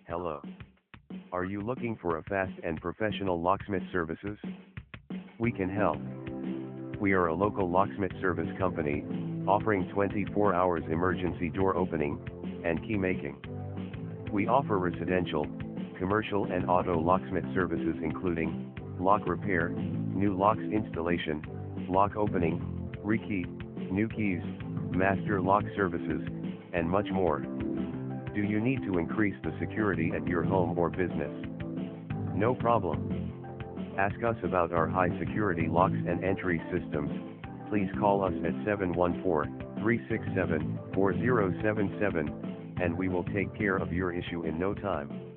Hello. Are you looking for a fast and professional locksmith services? We can help. We are a local locksmith service company, offering 24 hours emergency door opening and key making. We offer residential, commercial and auto locksmith services including lock repair, new locks installation, lock opening, re-key, new keys, master lock services, and much more. Do you need to increase the security at your home or business? No problem. Ask us about our high security locks and entry systems. Please call us at 714-367-4077, and we will take care of your issue in no time.